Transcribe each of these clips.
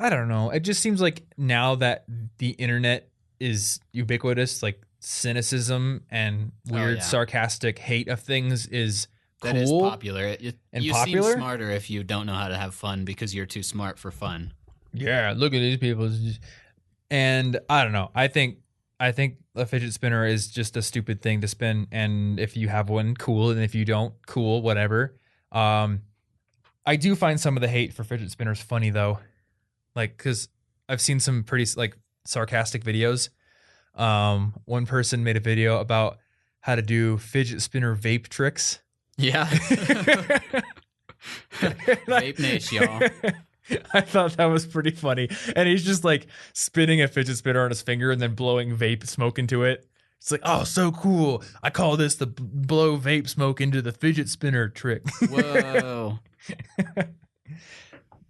I don't know. It just seems like now that the internet is ubiquitous, like cynicism and weird, sarcastic hate of things is cool. That is popular. And you popular? seem smarter if you don't know how to have fun because you're too smart for fun. Yeah, look at these people. And I don't know. I think a fidget spinner is just a stupid thing to spin. And if you have one, cool. And if you don't, cool, whatever. I do find some of the hate for fidget spinners funny though. Like, cause I've seen some pretty like sarcastic videos. One person made a video about how to do fidget spinner vape tricks. Yeah. Vape Nation, y'all. I thought that was pretty funny. And he's just like spinning a fidget spinner on his finger and then blowing vape smoke into it. It's like, oh, so cool. I call this the blow vape smoke into the fidget spinner trick. Whoa.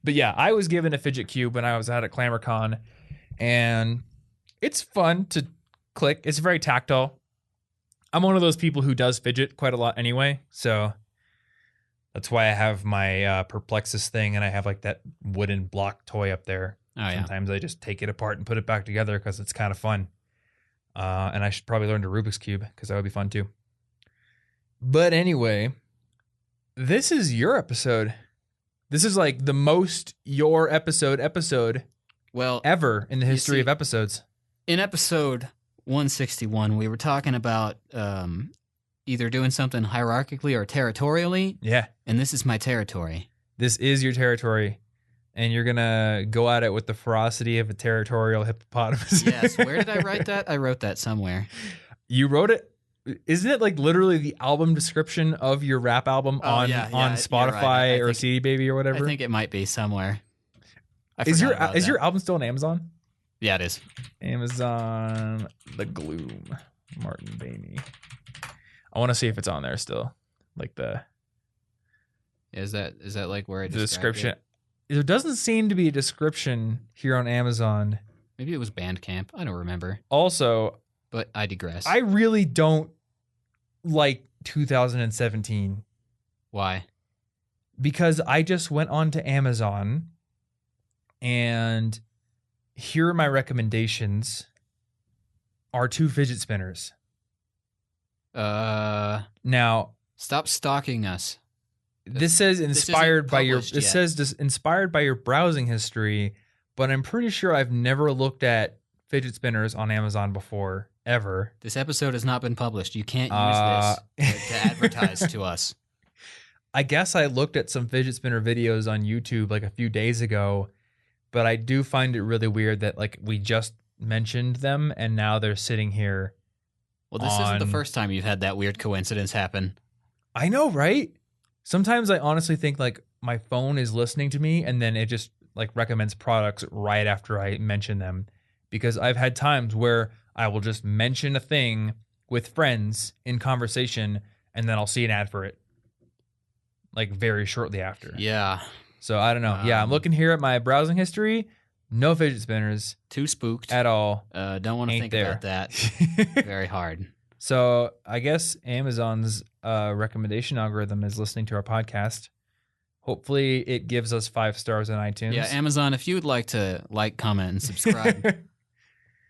But yeah, I was given a fidget cube when I was out at ClamorCon, and it's fun to click. It's very tactile. I'm one of those people who does fidget quite a lot anyway, so that's why I have my Perplexus thing, and I have like that wooden block toy up there. Oh, yeah. Sometimes I just take it apart and put it back together because it's kind of fun. And I should probably learn to Rubik's Cube because that would be fun too. But anyway, this is your episode. This is like the most your episode ever in the history of episodes. In episode 161, we were talking about either doing something hierarchically or territorially. Yeah. And this is my territory. This is your territory. And you're going to go at it with the ferocity of a territorial hippopotamus. Yes. Where did I write that? I wrote that somewhere. You wrote it? Isn't it like literally the album description of your rap album on Spotify right. or CD Baby or whatever? I think it might be somewhere. Is your album still on Amazon? Yeah, it is. Amazon, The Gloom, Martin Bainey. I want to see if it's on there still. Like the is that like where the description? There doesn't seem to be a description here on Amazon. Maybe it was Bandcamp. I don't remember. Also, but I digress. I really don't like 2017. Why? Because I just went on to Amazon and here are my recommendations are 2 fidget spinners. Now, stop stalking us. This says inspired by your inspired by your browsing history, but I'm pretty sure I've never looked at fidget spinners on Amazon before. Ever. This episode has not been published. You can't use this to advertise to us. I guess I looked at some fidget spinner videos on YouTube like a few days ago, but I do find it really weird that like we just mentioned them and now they're sitting here. Well, this isn't the first time you've had that weird coincidence happen. I know, right? Sometimes I honestly think like my phone is listening to me and then it just like recommends products right after I mention them, because I've had times where I will just mention a thing with friends in conversation and then I'll see an ad for it like very shortly after. Yeah. So I don't know. Yeah, I'm looking here at my browsing history. No fidget spinners. Too spooked. At all. Don't want to think about that. Very hard. So I guess Amazon's recommendation algorithm is listening to our podcast. Hopefully it gives us 5 stars on iTunes. Yeah, Amazon, if you would like to like, comment, and subscribe.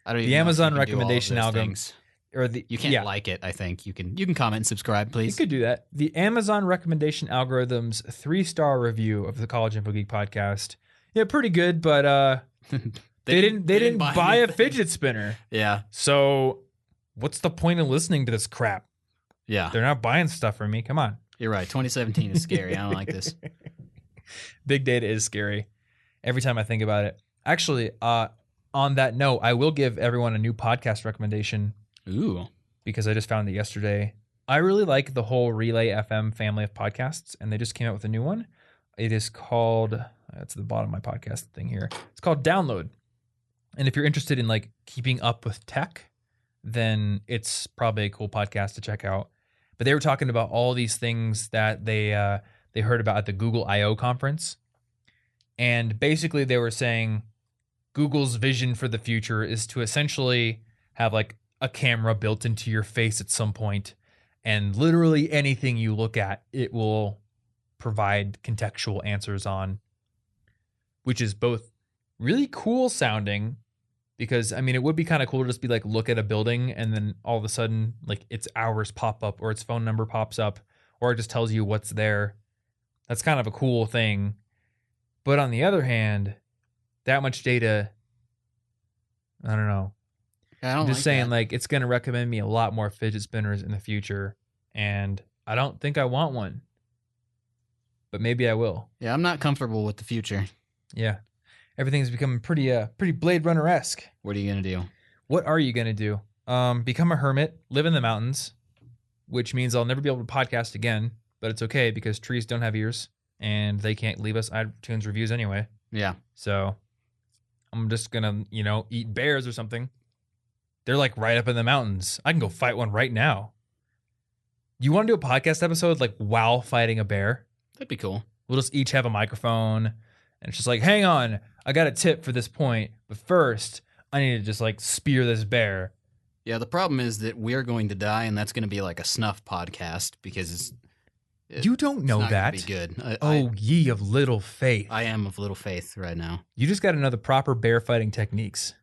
I don't even the know Amazon if you can recommendation do all of those algorithm. things. Or you can't like it, I think. You can comment and subscribe, please. You could do that. The Amazon recommendation algorithm's 3-star review of the College Info Geek podcast. Yeah, pretty good, but they didn't buy a fidget spinner. Yeah. So what's the point of listening to this crap? Yeah. They're not buying stuff from me. Come on. You're right. 2017 is scary. I don't like this. Big data is scary. Every time I think about it. Actually, on that note, I will give everyone a new podcast recommendation. Ooh. Because I just found it yesterday. I really like the whole Relay FM family of podcasts, and they just came out with a new one. It is called, that's the bottom of my podcast thing here. It's called Download. And if you're interested in like keeping up with tech, then it's probably a cool podcast to check out. But they were talking about all these things that they heard about at the Google I/O conference. And basically they were saying Google's vision for the future is to essentially have like a camera built into your face at some point, and literally anything you look at, it will provide contextual answers on, which is both really cool sounding because, I mean, it would be kind of cool to just be like, look at a building and then all of a sudden, like, its hours pop up or its phone number pops up or it just tells you what's there. That's kind of a cool thing. But on the other hand, that much data, I don't know. I don't I'm just like saying, that. like, it's going to recommend me a lot more fidget spinners in the future. And I don't think I want one. But maybe I will. Yeah, I'm not comfortable with the future. Yeah. Everything's becoming pretty Blade Runner-esque. What are you going to do? What are you going to do? Become a hermit, live in the mountains, which means I'll never be able to podcast again. But it's okay because trees don't have ears and they can't leave us iTunes reviews anyway. Yeah. So I'm just going to, eat bears or something. They're like right up in the mountains. I can go fight one right now. You want to do a podcast episode like while fighting a bear? That'd be cool. We'll just each have a microphone and it's just like, hang on, I got a tip for this point. But first, I need to just like spear this bear. Yeah, the problem is that we're going to die and that's going to be like a snuff podcast because You don't know it's not that. gonna be good. Ye of little faith. I am of little faith right now. You just got to know the proper bear fighting techniques.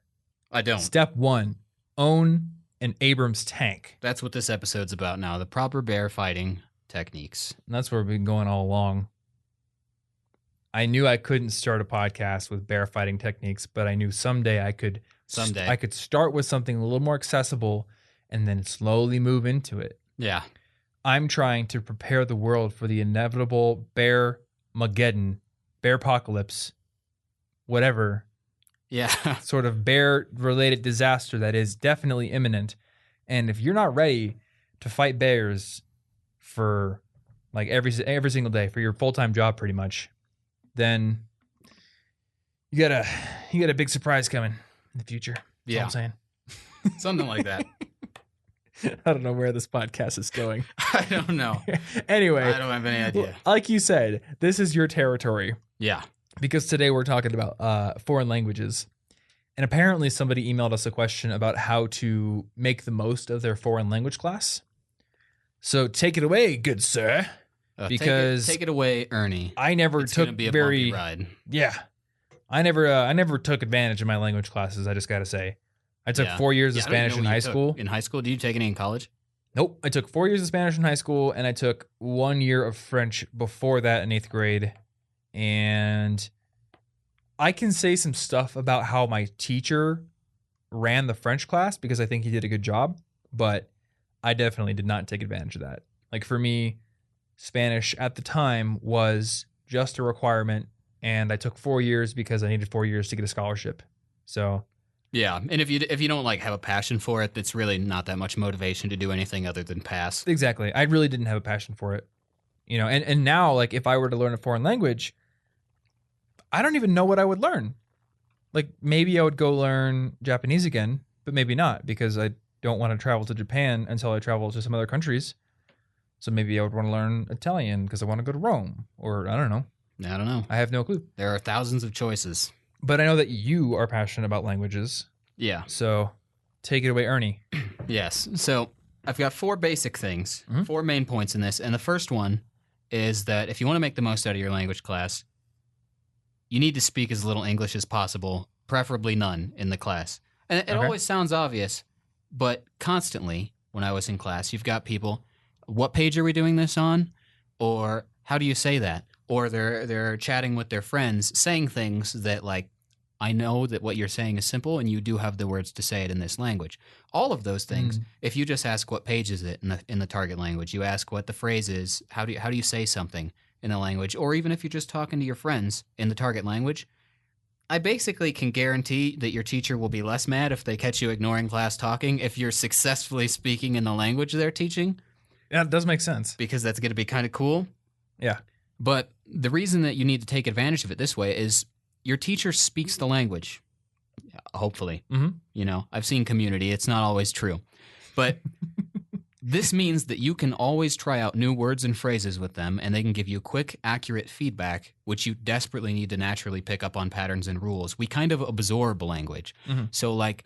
I don't. Step 1, own an Abrams tank. That's what this episode's about now, the proper bear fighting techniques. And that's where we've been going all along. I knew I couldn't start a podcast with bear fighting techniques, but I knew someday I could. Someday. I could start with something a little more accessible and then slowly move into it. Yeah. I'm trying to prepare the world for the inevitable bear-mageddon, bear-apocalypse, whatever Yeah. sort of bear-related disaster that is definitely imminent. And if you're not ready to fight bears for like every single day for your full-time job pretty much, then you got a big surprise coming in the future. That's all I'm saying. Something like that. I don't know where this podcast is going. I don't know. Anyway, I don't have any idea. like you said, this is your territory Yeah. because today we're talking about foreign languages. And apparently somebody emailed us a question about how to make the most of their foreign language class. So take it away, good sir. Because take it away, Ernie. I never It's took gonna be a very bumpy ride. Yeah. I never took advantage of my language classes, I just got to say. I took 4 years of I don't even Spanish know in what high you took. school. In high school? Did you take any in college? Nope. I took 4 years of Spanish in high school, and I took 1 year of French before that in 8th grade. And I can say some stuff about how my teacher ran the French class because I think he did a good job, but I definitely did not take advantage of that. Like for me, Spanish at the time was just a requirement, and I took 4 years because I needed 4 years to get a scholarship. So Yeah, and if you don't like have a passion for it, it's really not that much motivation to do anything other than pass. exactly. I really didn't have a passion for it. And now, like, if I were to learn a foreign language, I don't even know what I would learn. Like, maybe I would go learn Japanese again, but maybe not because I don't want to travel to Japan until I travel to some other countries. So maybe I would want to learn Italian because I want to go to Rome, or I don't know. I don't know. I have no clue. There are thousands of choices. But I know that you are passionate about languages. Yeah. So take it away, Ernie. Yes. So I've got 4 basic things, 4 main points in this. And the first one is that if you want to make the most out of your language class, you need to speak as little English as possible, preferably none in the class. And it always sounds obvious, but constantly when I was in class, you've got people, what page are we doing this on? Or how do you say that? Or they're chatting with their friends, saying things that, like, I know that what you're saying is simple and you do have the words to say it in this language. All of those things, if you just ask what page is it in the target language, you ask what the phrase is, how do you say something in the language, or even if you're just talking to your friends in the target language, I basically can guarantee that your teacher will be less mad if they catch you ignoring class talking if you're successfully speaking in the language they're teaching. Yeah, it does make sense. Because that's going to be kind of cool. Yeah. But the reason that you need to take advantage of it this way is your teacher speaks the language, hopefully. Mm-hmm. I've seen Community. It's not always true. But this means that you can always try out new words and phrases with them, and they can give you quick, accurate feedback, which you desperately need to naturally pick up on patterns and rules. We kind of absorb language. Mm-hmm. So, like,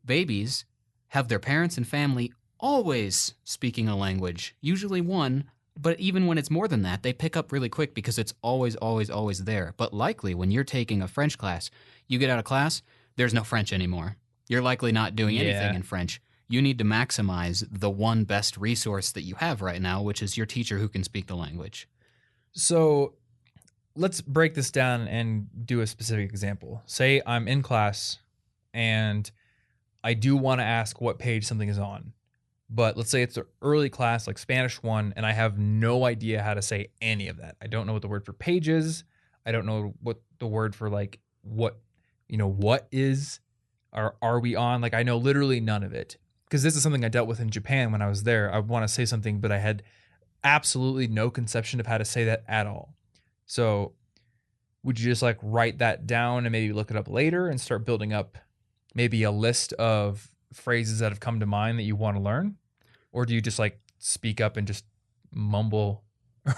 babies have their parents and family always speaking a language, usually one. But even when it's more than that, they pick up really quick because it's always, always, always there. But likely, when you're taking a French class, You get out of class, there's no French anymore. You're likely not doing anything in French. You need to maximize the one best resource that you have right now, which is your teacher who can speak the language. So let's break this down and do a specific example. Say I'm in class and I do want to ask what page something is on. But let's say it's an early class like Spanish 1 and I have no idea how to say any of that. I don't know what the word for page is. I don't know what the word for like what is, or are we on? Like I know literally none of it. Because this is something I dealt with in Japan when I was there. I want to say something, but I had absolutely no conception of how to say that at all. So would you just like write that down and maybe look it up later and start building up maybe a list of phrases that have come to mind that you want to learn? Or do you just like speak up and just mumble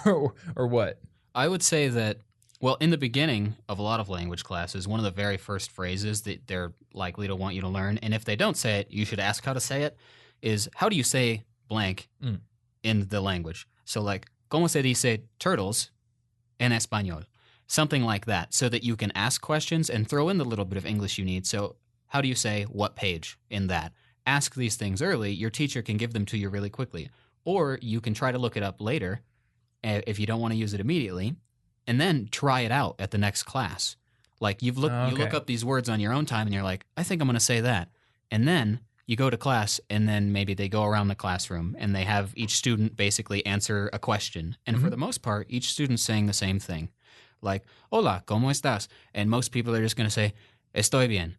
or what? I would say that, well, in the beginning of a lot of language classes, one of the very first phrases that they're likely to want you to learn, and if they don't say it, you should ask how to say it, is how do you say blank in the language? So like, ¿cómo se dice turtles en español? Something like that, so that you can ask questions and throw in the little bit of English you need. So how do you say what page in that? Ask these things early. Your teacher can give them to you really quickly. Or you can try to look it up later if you don't want to use it immediately, and then try it out at the next class. Like you look up these words on your own time and you're like, I think I'm going to say that. And then you go to class and then maybe they go around the classroom and they have each student basically answer a question. And for the most part, each student's saying the same thing. Like, hola, ¿cómo estás? And most people are just going to say, estoy bien,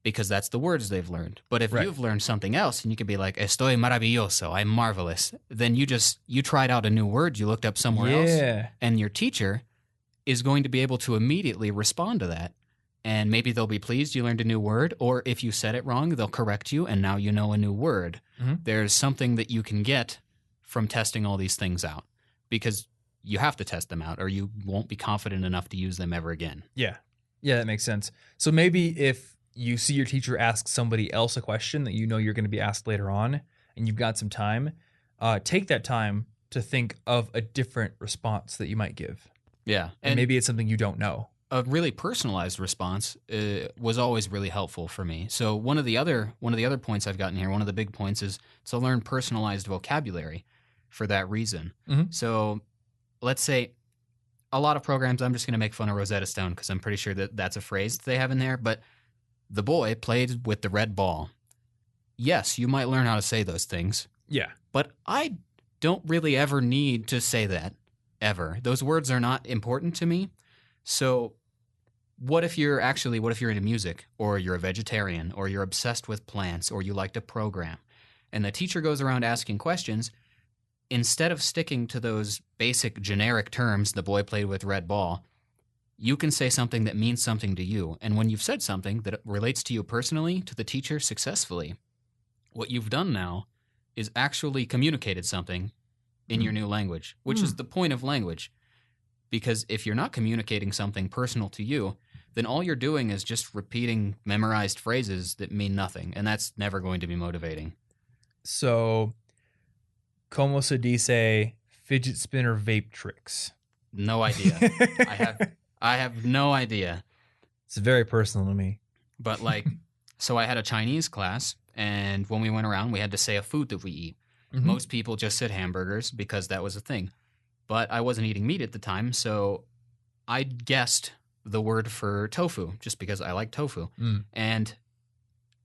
because that's the words they've learned. But if you've learned something else and you could be like, estoy maravilloso, I'm marvelous, then you tried out a new word, you looked up somewhere else, and your teacher is going to be able to immediately respond to that. And maybe they'll be pleased you learned a new word, or if you said it wrong, they'll correct you, and now you know a new word. There's something that you can get from testing all these things out, because you have to test them out, or you won't be confident enough to use them ever again. Yeah, that makes sense. So maybe if you see your teacher ask somebody else a question that you know you're going to be asked later on, and you've got some time, take that time to think of a different response that you might give. Yeah. And maybe it's something you don't know. A really personalized response was always really helpful for me. So one of the other points I've gotten here, one of the big points is to learn personalized vocabulary for that reason. So let's say a lot of programs, I'm just going to make fun of Rosetta Stone because I'm pretty sure that that's a phrase that they have in there, but the boy played with the red ball. Yes, you might learn how to say those things. Yeah. But I don't really ever need to say that, ever. Those words are not important to me. So what if you're into music, or you're a vegetarian, or you're obsessed with plants, or you like to program, and the teacher goes around asking questions, instead of sticking to those basic generic terms, the boy played with red ball, you can say something that means something to you. And when you've said something that relates to you personally, to the teacher successfully, what you've done now is actually communicated something in your new language, which is the point of language. Because if you're not communicating something personal to you, then all you're doing is just repeating memorized phrases that mean nothing. And that's never going to be motivating. So, como se dice fidget spinner vape tricks? No idea. I have no idea. It's very personal to me. But like, so I had a Chinese class, and when we went around, we had to say a food that we eat. Most people just said hamburgers because that was a thing. But I wasn't eating meat at the time, so I guessed the word for tofu just because I like tofu. And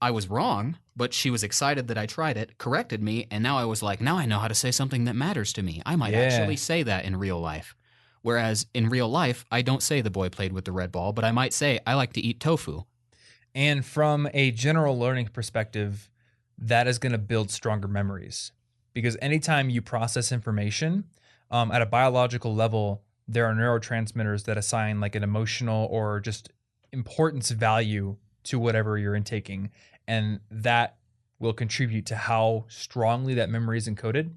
I was wrong, but she was excited that I tried it, corrected me, and now I was like, now I know how to say something that matters to me. I might actually say that in real life. Whereas in real life, I don't say the boy played with the red ball, but I might say I like to eat tofu. And from a general learning perspective, that is going to build stronger memories. Because anytime you process information at a biological level, there are neurotransmitters that assign like an emotional or just importance value to whatever you're intaking. And that will contribute to how strongly that memory is encoded.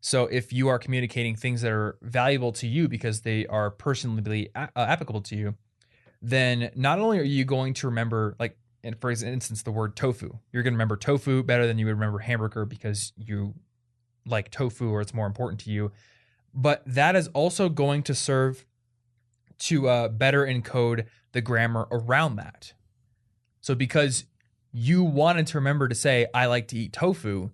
So if you are communicating things that are valuable to you because they are personally applicable to you, then not only are you going to remember, like, for instance, the word tofu. You're going to remember tofu better than you would remember hamburger because you like tofu or it's more important to you. But that is also going to serve to better encode the grammar around that. So because you wanted to remember to say, I like to eat tofu,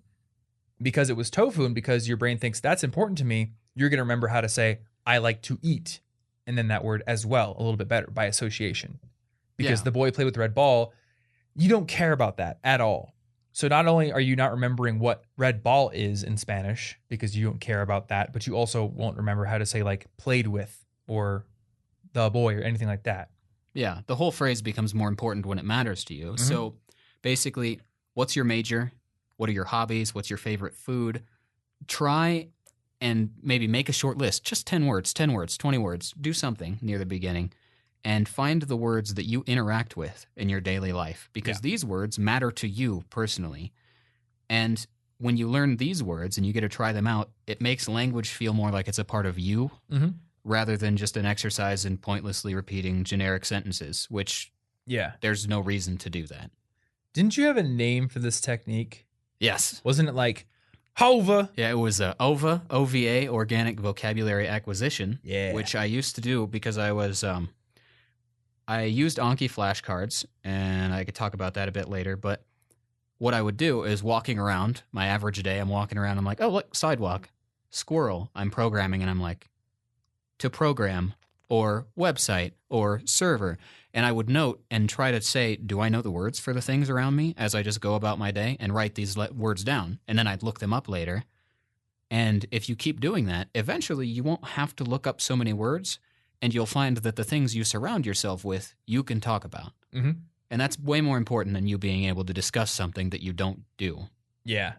because it was tofu and because your brain thinks that's important to me, you're going to remember how to say, I like to eat. And then that word as well, a little bit better by association. Because the boy played with the red ball, you don't care about that at all. So not only are you not remembering what red ball is in Spanish because you don't care about that, but you also won't remember how to say like played with or the boy or anything like that. Yeah, the whole phrase becomes more important when it matters to you. Mm-hmm. So basically, what's your major? What are your hobbies? What's your favorite food? Try and maybe make a short list, just 10 words, 20 words. Do something near the beginning and find the words that you interact with in your daily life because these words matter to you personally. And when you learn these words and you get to try them out, it makes language feel more like it's a part of you rather than just an exercise in pointlessly repeating generic sentences, which there's no reason to do that. Didn't you have a name for this technique? Yes. Wasn't it like HOVA? Yeah, it was OVA, OVA, Organic Vocabulary Acquisition, which I used to do because I was I used Anki flashcards, and I could talk about that a bit later, but what I would do is walking around, my average day, I'm walking around, I'm like, oh, look, sidewalk, squirrel, I'm programming, and I'm like, to program, or website, or server, and I would note and try to say, do I know the words for the things around me as I just go about my day and write these words down, and then I'd look them up later, and if you keep doing that, eventually you won't have to look up so many words, and you'll find that the things you surround yourself with, you can talk about. Mm-hmm. And that's way more important than you being able to discuss something that you don't do. Yeah.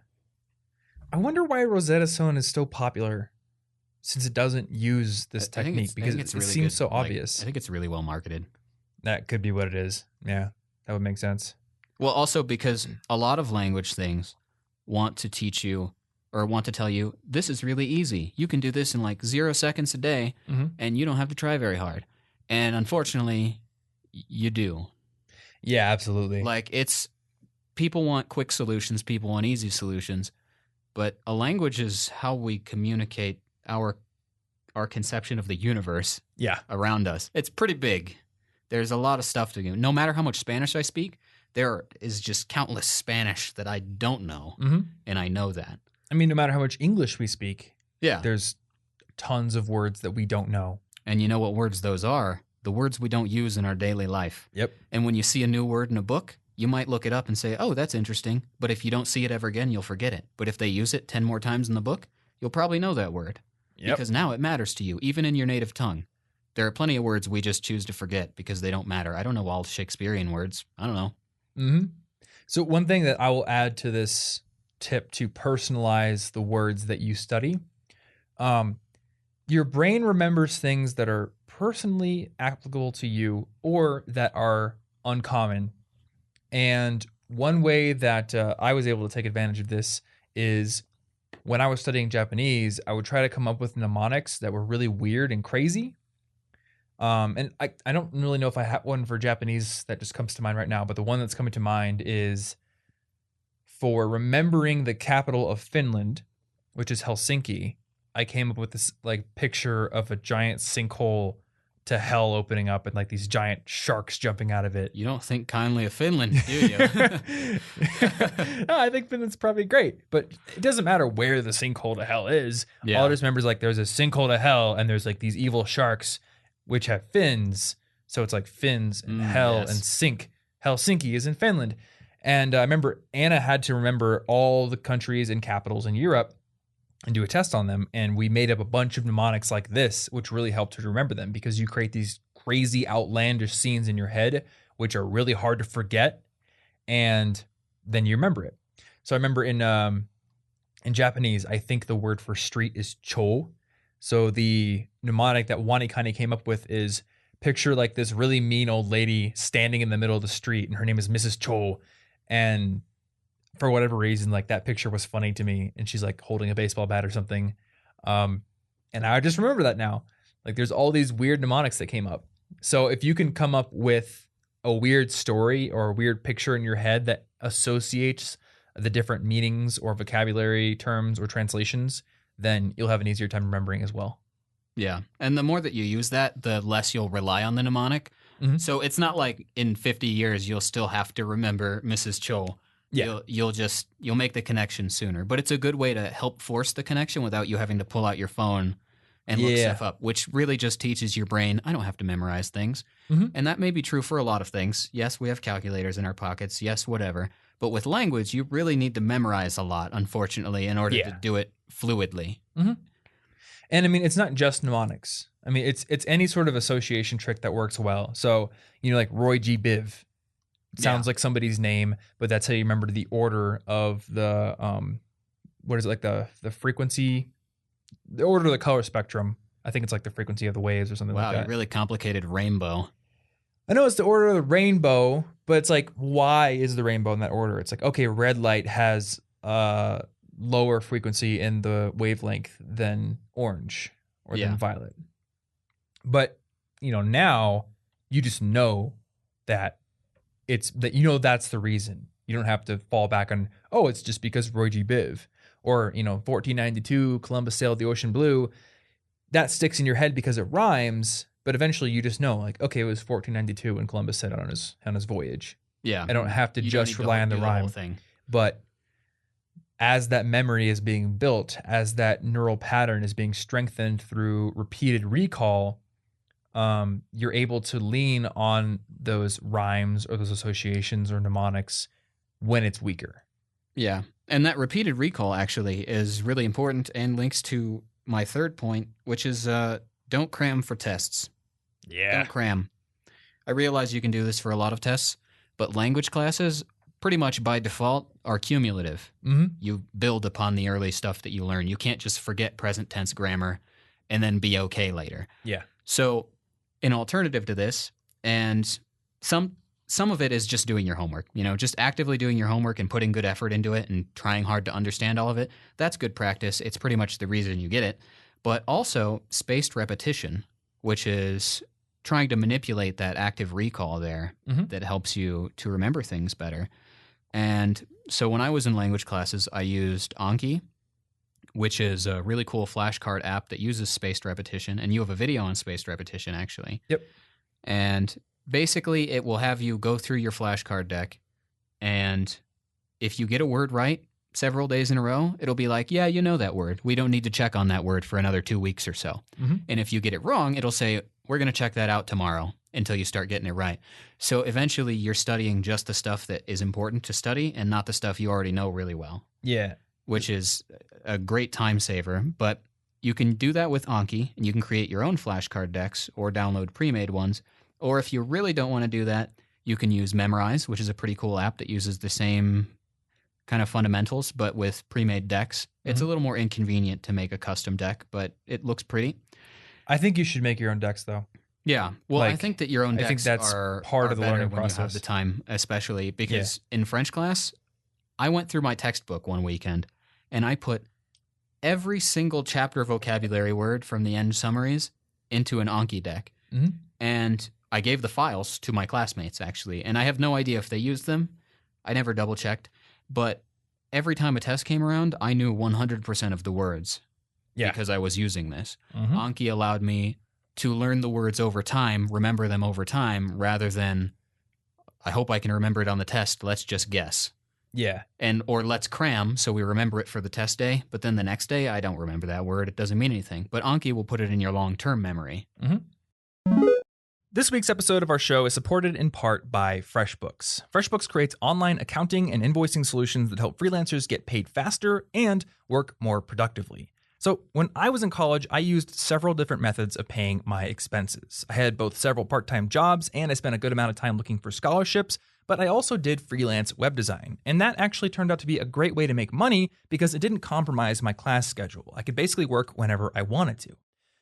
I wonder why Rosetta Stone is so popular since it doesn't use this technique because it really seems so obvious. I think it's really well marketed. That could be what it is. Yeah, that would make sense. Well, also because a lot of language things want to teach you or want to tell you, this is really easy. You can do this in like 0 seconds a day, and you don't have to try very hard. And unfortunately, you do. Yeah, absolutely. Like people want quick solutions, people want easy solutions, but a language is how we communicate our conception of the universe around us. It's pretty big. There's a lot of stuff to do. No matter how much Spanish I speak, there is just countless Spanish that I don't know, and I know that. I mean, no matter how much English we speak, there's tons of words that we don't know. And you know what words those are? The words we don't use in our daily life. Yep. And when you see a new word in a book, you might look it up and say, oh, that's interesting. But if you don't see it ever again, you'll forget it. But if they use it 10 more times in the book, you'll probably know that word. Yep. Because now it matters to you, even in your native tongue. There are plenty of words we just choose to forget because they don't matter. I don't know all Shakespearean words. I don't know. Mm-hmm. So one thing that I will add to this tip to personalize the words that you study, your brain remembers things that are personally applicable to you or that are uncommon. And one way that I was able to take advantage of this is when I was studying Japanese, I would try to come up with mnemonics that were really weird and crazy. And I don't really know if I have one for Japanese that just comes to mind right now, but the one that's coming to mind is for remembering the capital of Finland, which is Helsinki. I came up with this like picture of a giant sinkhole to hell opening up and like these giant sharks jumping out of it. You don't think kindly of Finland, do you? No, I think Finland's probably great, but it doesn't matter where the sinkhole to hell is. Yeah. All I just remember is like there's a sinkhole to hell and there's like these evil sharks which have fins. So it's like fins and hell and sink. Helsinki is in Finland. And I remember Anna had to remember all the countries and capitals in Europe and do a test on them. And we made up a bunch of mnemonics like this, which really helped her to remember them because you create these crazy outlandish scenes in your head, which are really hard to forget. And then you remember it. So I remember in Japanese, I think the word for street is cho. So the mnemonic that Wani kind of came up with is picture like this really mean old lady standing in the middle of the street and her name is Mrs. Cho. And for whatever reason, like that picture was funny to me and she's like holding a baseball bat or something. And I just remember that now. Like there's all these weird mnemonics that came up. So if you can come up with a weird story or a weird picture in your head that associates the different meanings or vocabulary terms or translations, then you'll have an easier time remembering as well. Yeah. And the more that you use that, the less you'll rely on the mnemonic. Mhm. So it's not like in 50 years you'll still have to remember Mrs. Cho. Yeah. You'll make the connection sooner. But it's a good way to help force the connection without you having to pull out your phone and look Yeah. stuff up, which really just teaches your brain, I don't have to memorize things. Mhm. And that may be true for a lot of things. Yes, we have calculators in our pockets. Yes, whatever. But with language, you really need to memorize a lot, unfortunately, in order to Yeah. do it fluidly. Mhm. And I mean, it's not just mnemonics. I mean, it's any sort of association trick that works well. So, like Roy G. Biv. It sounds like somebody's name, but that's how you remember the order of the what is it, like the frequency, the order of the color spectrum. I think it's like the frequency of the waves or something like Wow, that. you really complicated rainbow. I know it's the order of the rainbow, but it's like, why is the rainbow in that order? It's like, okay, red light has lower frequency in the wavelength than orange or than violet. But, now you just know that that's the reason. You don't have to fall back on, it's just because Roy G. Biv or, 1492, Columbus sailed the ocean blue. That sticks in your head because it rhymes, but eventually you just know, like, okay, it was 1492 when Columbus set out on his voyage. Yeah. I don't have to just rely on the rhyme. Thing. But as that memory is being built, as that neural pattern is being strengthened through repeated recall, you're able to lean on those rhymes or those associations or mnemonics when it's weaker. Yeah. And that repeated recall actually is really important and links to my third point, which is don't cram for tests. Yeah. Don't cram. I realize you can do this for a lot of tests, but language classes, pretty much by default, are cumulative. Mm-hmm. You build upon the early stuff that you learn. You can't just forget present tense grammar and then be okay later. Yeah. So an alternative to this, and some of it is just doing your homework, just actively doing your homework and putting good effort into it and trying hard to understand all of it. That's good practice. It's pretty much the reason you get it. But also spaced repetition, which is trying to manipulate that active recall there that helps you to remember things better. And so when I was in language classes, I used Anki, which is a really cool flashcard app that uses spaced repetition. And you have a video on spaced repetition, actually. Yep. And basically, it will have you go through your flashcard deck. And if you get a word right several days in a row, it'll be like, yeah, you know that word. We don't need to check on that word for another 2 weeks or so. Mm-hmm. And if you get it wrong, it'll say, we're going to check that out tomorrow until you start getting it right. So eventually, you're studying just the stuff that is important to study and not the stuff you already know really well. Yeah. Which is a great time saver, but you can do that with Anki, and you can create your own flashcard decks or download pre-made ones. Or if you really don't want to do that, you can use Memrise, which is a pretty cool app that uses the same kind of fundamentals, but with pre-made decks. It's a little more inconvenient to make a custom deck, but it looks pretty. I think you should make your own decks, though. Yeah. Well, I think that your own decks are part of the learning when process. you have the time, especially because in French class, I went through my textbook one weekend, and I put every single chapter vocabulary word from the end summaries into an Anki deck. Mm-hmm. And I gave the files to my classmates, actually, and I have no idea if they used them. I never double-checked. But every time a test came around, I knew 100% of the words because I was using this. Mm-hmm. Anki allowed me to learn the words over time, remember them over time, rather than, I hope I can remember it on the test, let's just guess. Yeah. Or let's cram so we remember it for the test day, but then the next day I don't remember that word. It doesn't mean anything. But Anki will put it in your long-term memory. Mm-hmm. This week's episode of our show is supported in part by FreshBooks. FreshBooks creates online accounting and invoicing solutions that help freelancers get paid faster and work more productively. So when I was in college, I used several different methods of paying my expenses. I had both several part-time jobs and I spent a good amount of time looking for scholarships, but I also did freelance web design. And that actually turned out to be a great way to make money because it didn't compromise my class schedule. I could basically work whenever I wanted to.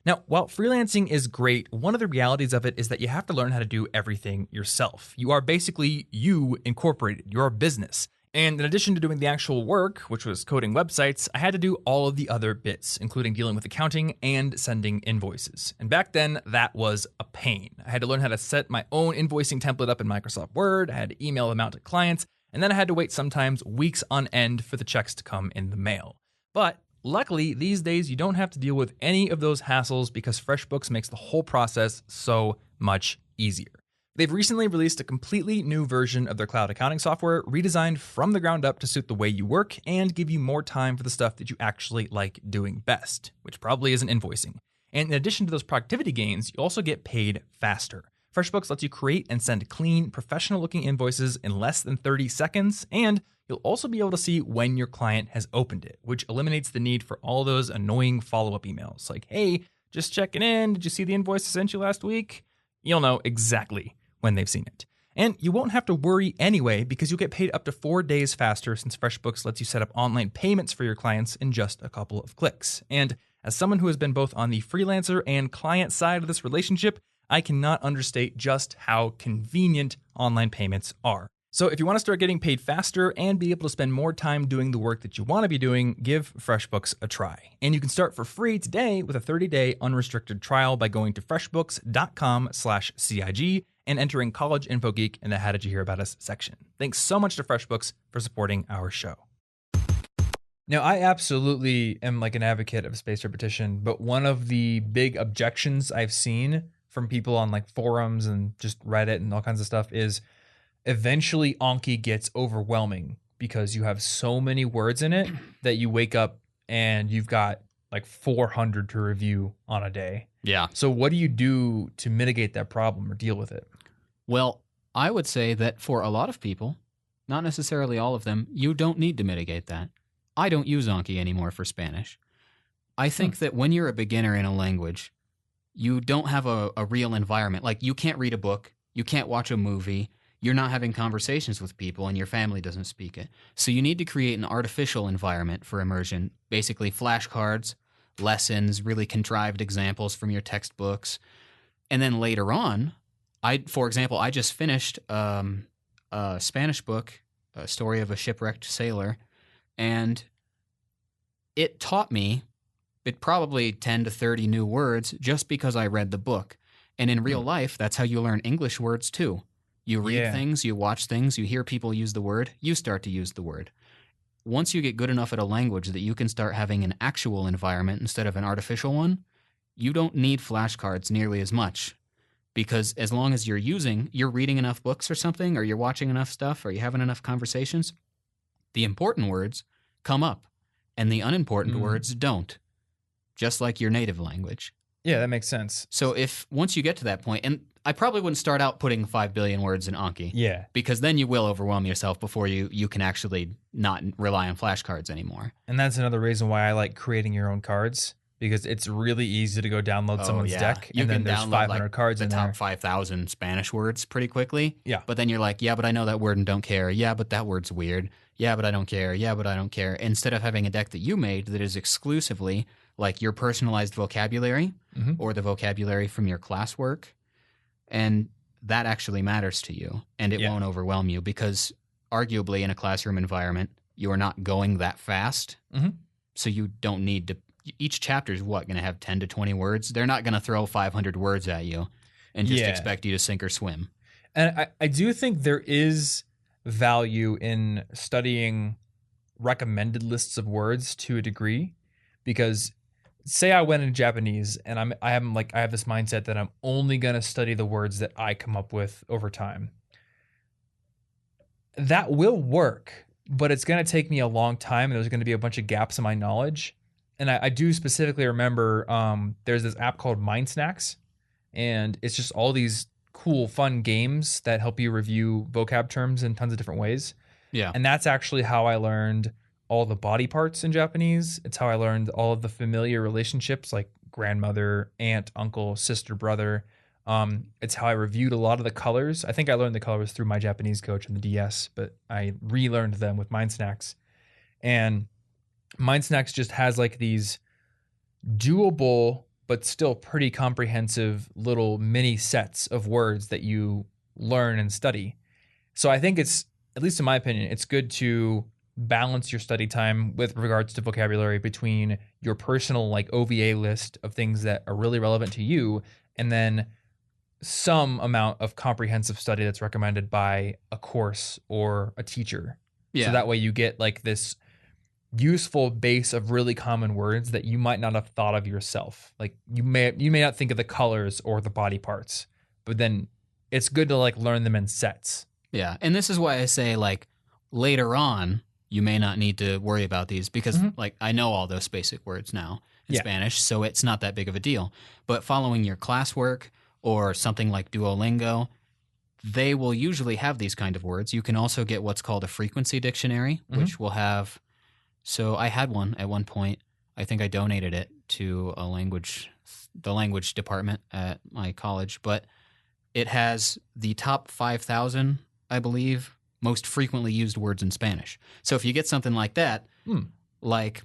Now, while freelancing is great, one of the realities of it is that you have to learn how to do everything yourself. You are basically you incorporated, your business. And in addition to doing the actual work, which was coding websites, I had to do all of the other bits, including dealing with accounting and sending invoices. And back then, that was a pain. I had to learn how to set my own invoicing template up in Microsoft Word, I had to email them out to clients, and then I had to wait sometimes weeks on end for the checks to come in the mail. But Luckily, these days you don't have to deal with any of those hassles because FreshBooks makes the whole process so much easier. They've recently released a completely new version of their cloud accounting software, redesigned from the ground up to suit the way you work and give you more time for the stuff that you actually like doing best, which probably isn't invoicing. And in addition to those productivity gains, you also get paid faster. FreshBooks lets you create and send clean, professional-looking invoices in less than 30 seconds, and you'll also be able to see when your client has opened it, which eliminates the need for all those annoying follow-up emails like, hey, just checking in, did you see the invoice I sent you last week? You'll know exactly when they've seen it. And you won't have to worry anyway because you'll get paid up to 4 days faster since FreshBooks lets you set up online payments for your clients in just a couple of clicks. And as someone who has been both on the freelancer and client side of this relationship, I cannot understate just how convenient online payments are. So if you want to start getting paid faster and be able to spend more time doing the work that you want to be doing, give FreshBooks a try. And you can start for free today with a 30-day unrestricted trial by going to freshbooks.com/CIG and entering College Info Geek in the How Did You Hear About Us section. Thanks so much to FreshBooks for supporting our show. Now, I absolutely am like an advocate of spaced repetition, but one of the big objections I've seen from people on like forums and just Reddit and all kinds of stuff is eventually Anki gets overwhelming because you have so many words in it that you wake up and you've got like 400 to review on a day. Yeah. So what do you do to mitigate that problem or deal with it? Well, I would say that for a lot of people, not necessarily all of them, you don't need to mitigate that. I don't use Anki anymore for Spanish. I think that when you're a beginner in a language, you don't have a real environment. Like, you can't read a book, you can't watch a movie, you're not having conversations with people, and your family doesn't speak it. So you need to create an artificial environment for immersion, basically flashcards, lessons, really contrived examples from your textbooks. And then later on, for example, I just finished a Spanish book, A Story of a Shipwrecked Sailor, and it taught me probably 10 to 30 new words just because I read the book. And in real life, that's how you learn English words too. You read things, you watch things, you hear people use the word, you start to use the word. Once you get good enough at a language that you can start having an actual environment instead of an artificial one, you don't need flashcards nearly as much. Because as long as you're reading enough books or something, or you're watching enough stuff, or you're having enough conversations, the important words come up, and the unimportant words don't. Just like your native language. Yeah, that makes sense. So once you get to that point, and I probably wouldn't start out putting 5 billion words in Anki. Yeah. Because then you will overwhelm yourself before you can actually not rely on flashcards anymore. And that's another reason why I like creating your own cards, because it's really easy to go download someone's deck, and then there's 500 cards in there. The top 5,000 Spanish words pretty quickly. Yeah. But then you're like, yeah, but I know that word and don't care. Yeah, but that word's weird. Yeah, but I don't care. Yeah, but I don't care. Instead of having a deck that you made that is exclusively like your personalized vocabulary or the vocabulary from your classwork, and that actually matters to you, and it won't overwhelm you because arguably in a classroom environment, you are not going that fast, so you don't need to. Each chapter is going to have 10 to 20 words. They're not going to throw 500 words at you and just expect you to sink or swim. And I do think there is value in studying recommended lists of words to a degree, because say I went into Japanese and I have this mindset that I'm only going to study the words that I come up with over time. That will work, but it's going to take me a long time, and there's going to be a bunch of gaps in my knowledge. And I do specifically remember there's this app called Mind Snacks, and it's just all these cool, fun games that help you review vocab terms in tons of different ways. Yeah. And that's actually how I learned all the body parts in Japanese. It's how I learned all of the familiar relationships like grandmother, aunt, uncle, sister, brother. It's how I reviewed a lot of the colors. I think I learned the colors through my Japanese coach in the DS, but I relearned them with Mind Snacks. And Mind Snacks just has like these doable but still pretty comprehensive little mini sets of words that you learn and study. So I think it's, at least in my opinion, it's good to balance your study time with regards to vocabulary between your personal like OVA list of things that are really relevant to you, and then some amount of comprehensive study that's recommended by a course or a teacher. Yeah. So that way you get like this useful base of really common words that you might not have thought of yourself. Like you may not think of the colors or the body parts, but then it's good to like learn them in sets. Yeah. And this is why I say, like, later on, you may not need to worry about these because, like, I know all those basic words now in Spanish, so it's not that big of a deal. But following your classwork or something like Duolingo, they will usually have these kind of words. You can also get what's called a frequency dictionary, which will have. So I had one at one point. I think I donated it to the language department at my college, but it has the top 5,000, I believe, most frequently used words in Spanish. So if you get something like that, like,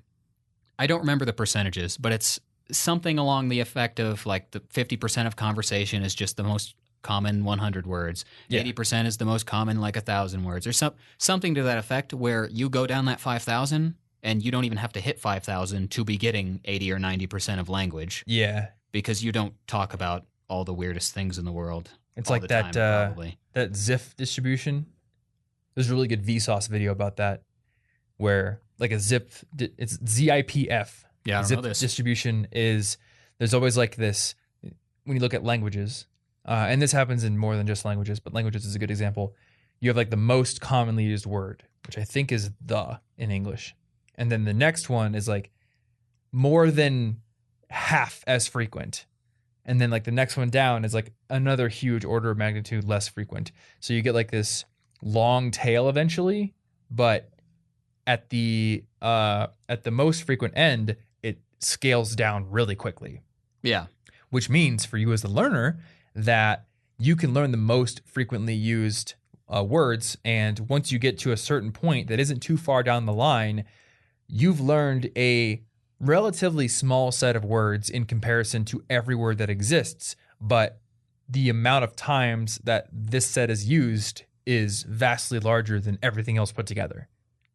I don't remember the percentages, but it's something along the effect of like the 50% of conversation is just the most common 100 words. 80% is the most common, like 1,000 words, or something to that effect, where you go down that 5,000 and you don't even have to hit 5,000 to be getting 80 or 90% of language. Yeah. Because you don't talk about all the weirdest things in the world. It's like that that ZIF distribution. There's a really good Vsauce video about that, where like a zip, it's ZIPF. Yeah, I don't zip know this. distribution is, there's always like this, when you look at languages, and this happens in more than just languages, but languages is a good example. You have like the most commonly used word, which I think is the in English. And then the next one is like more than half as frequent. And then like the next one down is like another huge order of magnitude less frequent. So you get like this long tail eventually, but at the most frequent end, it scales down really quickly. Yeah. Which means for you as the learner that you can learn the most frequently used words. And once you get to a certain point that isn't too far down the line, you've learned a relatively small set of words in comparison to every word that exists. But the amount of times that this set is used is vastly larger than everything else put together.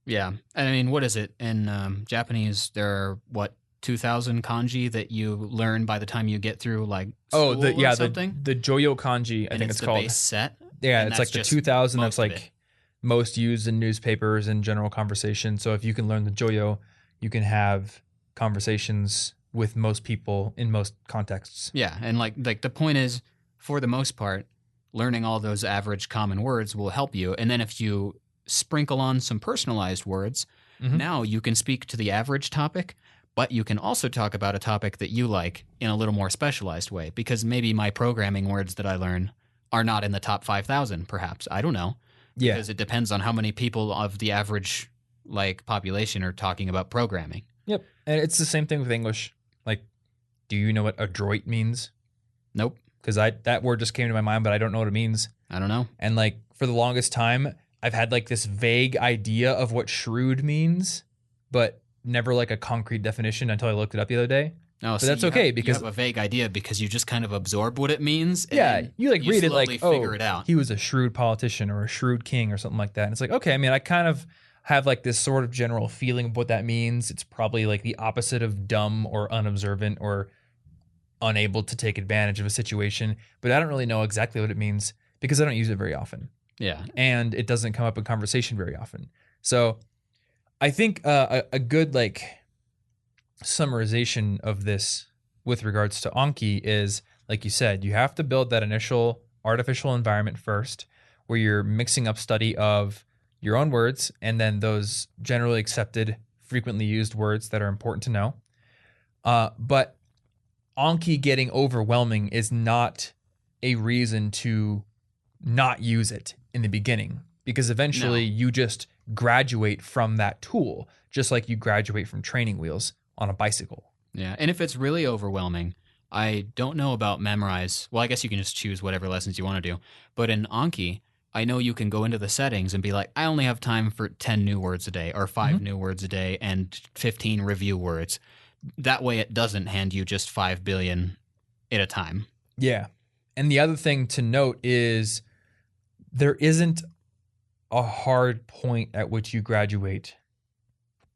Yeah. I mean, what is it? In Japanese, there are, 2,000 kanji that you learn by the time you get through like school or something? The Joyo kanji, I think it's called. Base set? Yeah, it's like the 2,000 that's like most used in newspapers and general conversation. So if you can learn the Joyo, you can have conversations with most people in most contexts. Yeah, and like the point is, for the most part, learning all those average common words will help you. And then if you sprinkle on some personalized words, now you can speak to the average topic, but you can also talk about a topic that you like in a little more specialized way, because maybe my programming words that I learn are not in the top 5,000, perhaps. I don't know. Yeah. Because it depends on how many people of the average like population are talking about programming. Yep. And it's the same thing with English. Like, do you know what adroit means? Nope. Because that word just came to my mind, but I don't know what it means. I don't know. And like for the longest time, I've had like this vague idea of what shrewd means, but never like a concrete definition until I looked it up the other day. Oh, but that's okay because you have a vague idea because you just kind of absorb what it means. And you like read it like, figure it out. He was a shrewd politician or a shrewd king or something like that. And it's like, okay, I mean, I kind of have like this sort of general feeling of what that means. It's probably like the opposite of dumb or unobservant or unable to take advantage of a situation, but I don't really know exactly what it means because I don't use it very often. Yeah. And it doesn't come up in conversation very often. So I think a good like summarization of this with regards to Anki is, like you said, you have to build that initial artificial environment first where you're mixing up study of your own words and then those generally accepted, frequently used words that are important to know. But Anki getting overwhelming is not a reason to not use it in the beginning, because eventually you just graduate from that tool, just like you graduate from training wheels on a bicycle. Yeah, and if it's really overwhelming, I don't know about memorize. Well, I guess you can just choose whatever lessons you want to do. But in Anki, I know you can go into the settings and be like, I only have time for 10 new words a day or 5 new words a day and 15 review words. That way it doesn't hand you just 5 billion at a time. Yeah. And the other thing to note is there isn't a hard point at which you graduate.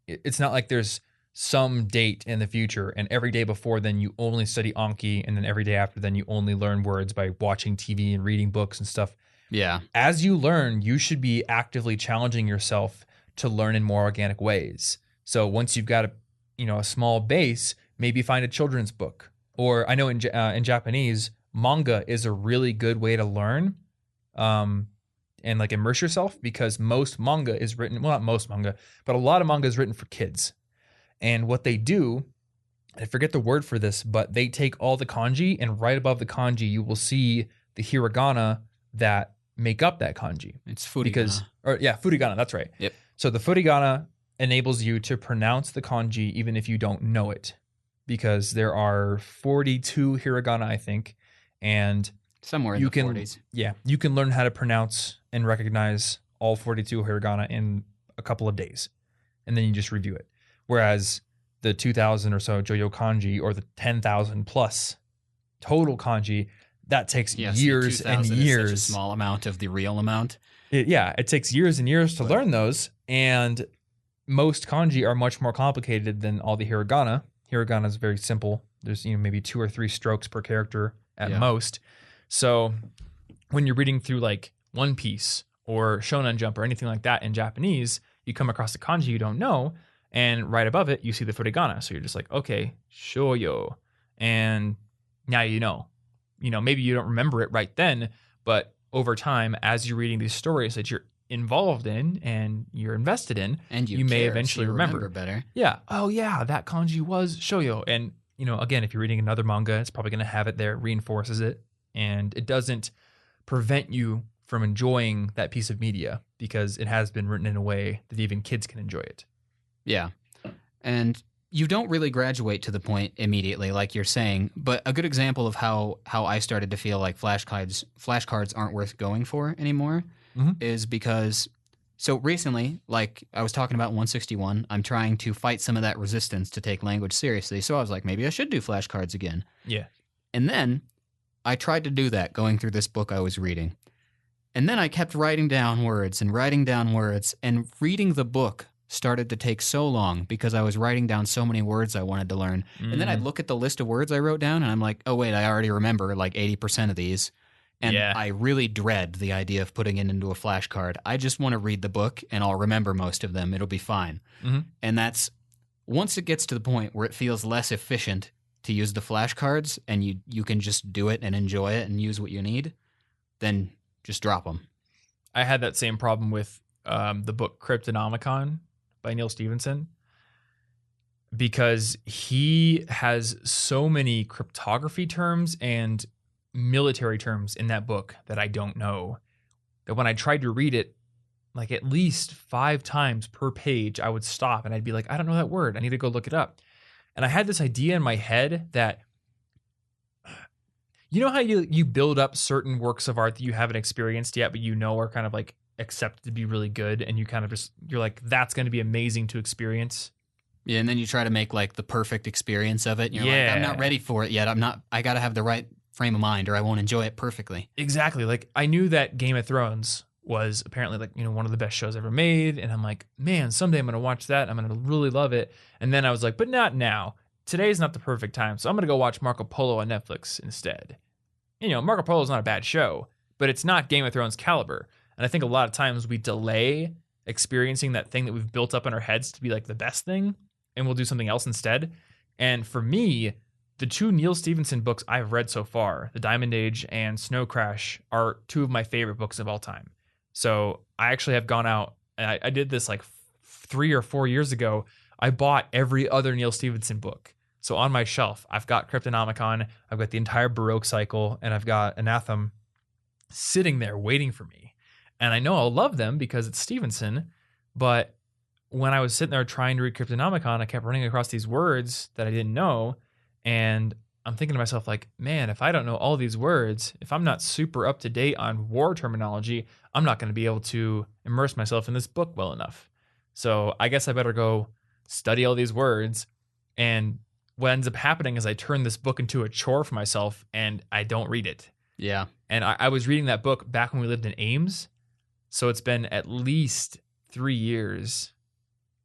It's not like there's some date in the future and every day before then you only study Anki and then every day after then you only learn words by watching TV and reading books and stuff. Yeah. As you learn, you should be actively challenging yourself to learn in more organic ways. So once you've got a small base, maybe find a children's book. Or I know in Japanese, manga is a really good way to learn and like immerse yourself, because most manga is written, well, not most manga, but a lot of manga is written for kids. And what they do, I forget the word for this, but they take all the kanji, and right above the kanji, you will see the hiragana that make up that kanji. It's furigana. Furigana, that's right. Yep. So the furigana enables you to pronounce the kanji even if you don't know it, because there are 42 hiragana, I think, and somewhere in the 40s. Yeah, you can learn how to pronounce and recognize all 42 hiragana in a couple of days, and then you just review it. Whereas the 2,000 or so Joyo kanji, or the 10,000 plus total kanji, that takes years and years. Is such a small amount of the real amount. It takes years and years to learn those, and most kanji are much more complicated than all the hiragana. Hiragana is very simple. There's maybe 2 or 3 strokes per character at most. So when you're reading through like One Piece or Shonen Jump or anything like that in Japanese, you come across a kanji you don't know, and right above it you see the furigana. So you're just like, okay, shoyo, and now you know. Maybe you don't remember it right then, but over time, as you're reading these stories that you're involved in and you're invested in, and you may eventually remember better. Yeah. Oh yeah, that kanji was shoyo. And again, if you're reading another manga, it's probably going to have it there, reinforces it, and it doesn't prevent you from enjoying that piece of media because it has been written in a way that even kids can enjoy it. Yeah. And you don't really graduate to the point immediately, like you're saying, but a good example of how I started to feel like flashcards aren't worth going for anymore is because, so recently, like I was talking about 161, I'm trying to fight some of that resistance to take language seriously. So I was like, maybe I should do flashcards again. Yeah. And then I tried to do that going through this book I was reading. And then I kept writing down words, and reading the book started to take so long because I was writing down so many words I wanted to learn. And then I'd look at the list of words I wrote down, and I'm like, oh, wait, I already remember like 80% of these. And I really dread the idea of putting it into a flashcard. I just want to read the book, and I'll remember most of them. It'll be fine. And that's, once it gets to the point where it feels less efficient to use the flashcards, and you can just do it and enjoy it and use what you need, then just drop them. I had that same problem with the book Cryptonomicon by Neil Stephenson, because he has so many cryptography terms and military terms in that book that I don't know, that when I tried to read it, like at least 5 times per page, I would stop and I'd be like, I don't know that word. I need to go look it up. And I had this idea in my head that, how you build up certain works of art that you haven't experienced yet, but are kind of like accepted to be really good, and you kind of you're like, that's going to be amazing to experience. Yeah, and then you try to make like the perfect experience of it. And you're like, I'm not ready for it yet. I got to have the right frame of mind or I won't enjoy it perfectly. Exactly. Like I knew that Game of Thrones was apparently like, one of the best shows ever made. And I'm like, man, someday I'm going to watch that. I'm going to really love it. And then I was like, but not now. Today's not the perfect time. So I'm going to go watch Marco Polo on Netflix instead. Marco Polo is not a bad show, but it's not Game of Thrones caliber. And I think a lot of times we delay experiencing that thing that we've built up in our heads to be like the best thing, and we'll do something else instead. And for me, the 2 Neil Stephenson books I've read so far, The Diamond Age and Snow Crash, are 2 of my favorite books of all time. So I actually have gone out, and I did this like 3 or 4 years ago. I bought every other Neil Stephenson book. So on my shelf, I've got Cryptonomicon, I've got the entire Baroque cycle, and I've got Anathem sitting there waiting for me. And I know I'll love them because it's Stevenson, but when I was sitting there trying to read Cryptonomicon, I kept running across these words that I didn't know, and I'm thinking to myself like, man, if I don't know all these words, if I'm not super up to date on war terminology, I'm not going to be able to immerse myself in this book well enough. So I guess I better go study all these words. And what ends up happening is I turn this book into a chore for myself, and I don't read it. Yeah. And I was reading that book back when we lived in Ames. So it's been at least 3 years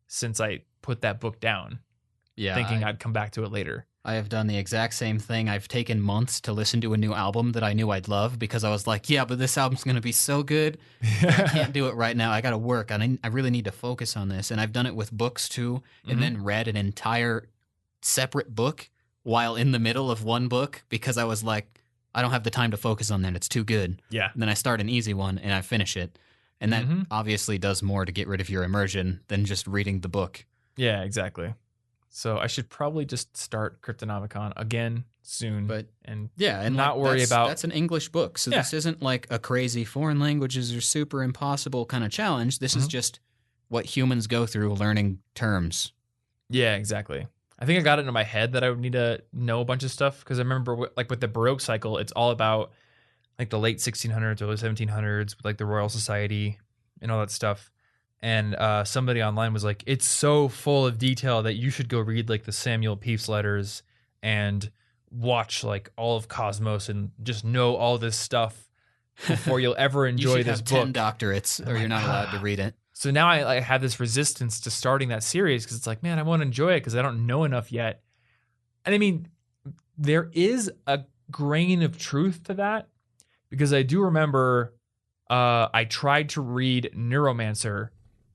since I put that book down, thinking I'd come back to it later. I have done the exact same thing. I've taken months to listen to a new album that I knew I'd love because I was like, yeah, but this album's going to be so good. I can't do it right now. I got to work. I really need to focus on this. And I've done it with books too, and then read an entire separate book while in the middle of one book because I was like, I don't have the time to focus on that. It's too good. Yeah. And then I start an easy one and I finish it. And that obviously does more to get rid of your immersion than just reading the book. Yeah, exactly. So I should probably just start Cryptonomicon again soon. But and not worry about... That's an English book. So this isn't like a crazy foreign languages are super impossible kind of challenge. This is just what humans go through learning terms. Yeah, exactly. I think I got it in my head that I would need to know a bunch of stuff because I remember like with the Baroque cycle, it's all about like the late 1600s, early 1700s, with like the Royal Society and all that stuff. And somebody online was like, it's so full of detail that you should go read like the Samuel Pepys letters and watch like all of Cosmos and just know all this stuff before you'll ever enjoy this book. You should have 10 doctorates or you're not allowed to read it. So now I have this resistance to starting that series because it's like, man, I want to enjoy it because I don't know enough yet. And I mean, there is a grain of truth to that because I do remember I tried to read Neuromancer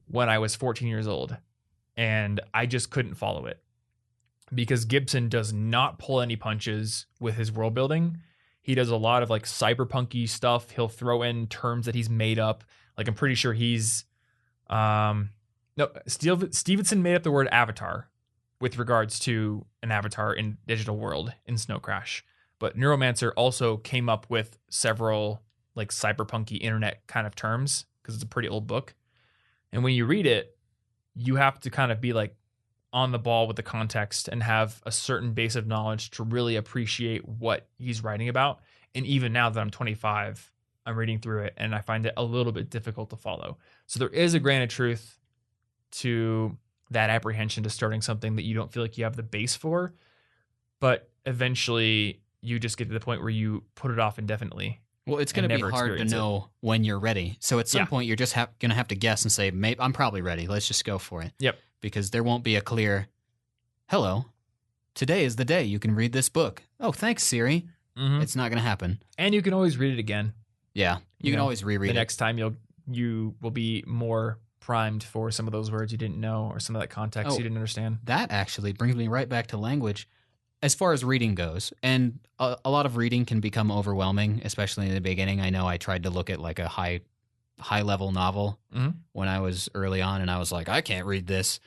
when I was 14 years old, and I just couldn't follow it because Gibson does not pull any punches with his world building. He does a lot of like cyberpunky stuff. He'll throw in terms that he's made up. Like I'm pretty sure Stevenson made up the word avatar with regards to an avatar in digital world in Snow Crash. But Neuromancer also came up with several like cyberpunky internet kind of terms because it's a pretty old book. And when you read it, you have to kind of be like on the ball with the context and have a certain base of knowledge to really appreciate what he's writing about. And even now that I'm 25, I'm reading through it and I find it a little bit difficult to follow. So there is a grain of truth to that apprehension to starting something that you don't feel like you have the base for, but eventually you just get to the point where you put it off indefinitely. Well, it's going to be hard to know when you're ready. So at some point, you're just going to have to guess and say, "Maybe I'm probably ready. Let's just go for it." Yep. Because there won't be a clear, "Hello, today is the day you can read this book." Oh, thanks, Siri. It's not going to happen. And you can always read it again. Yeah, you can always reread it. The next time you will be more primed for some of those words you didn't know or some of that context you didn't understand. That actually brings me right back to language. As far as reading goes, and a lot of reading can become overwhelming, especially in the beginning. I know I tried to look at like a high-level novel when I was early on, and I was like, I can't read this.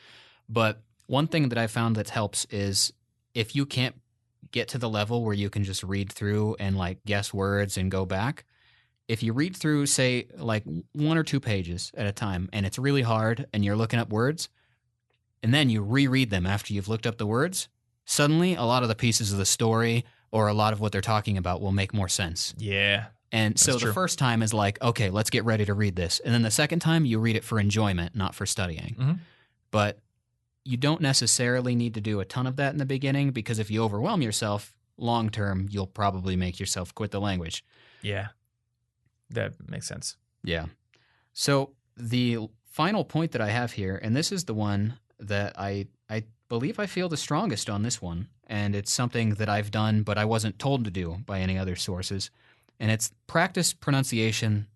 But one thing that I found that helps is if you can't get to the level where you can just read through and like guess words and go back, if you read through, say, like 1 or 2 pages at a time, and it's really hard, and you're looking up words, and then you reread them after you've looked up the words, suddenly a lot of the pieces of the story or a lot of what they're talking about will make more sense. Yeah. And so the first time is like, okay, let's get ready to read this. And then the second time you read it for enjoyment, not for studying. But you don't necessarily need to do a ton of that in the beginning because if you overwhelm yourself long term, you'll probably make yourself quit the language. Yeah. That makes sense. Yeah. So the final point that I have here, and this is the one that I believe I feel the strongest on this one, and it's something that I've done but I wasn't told to do by any other sources, and it's practice pronunciation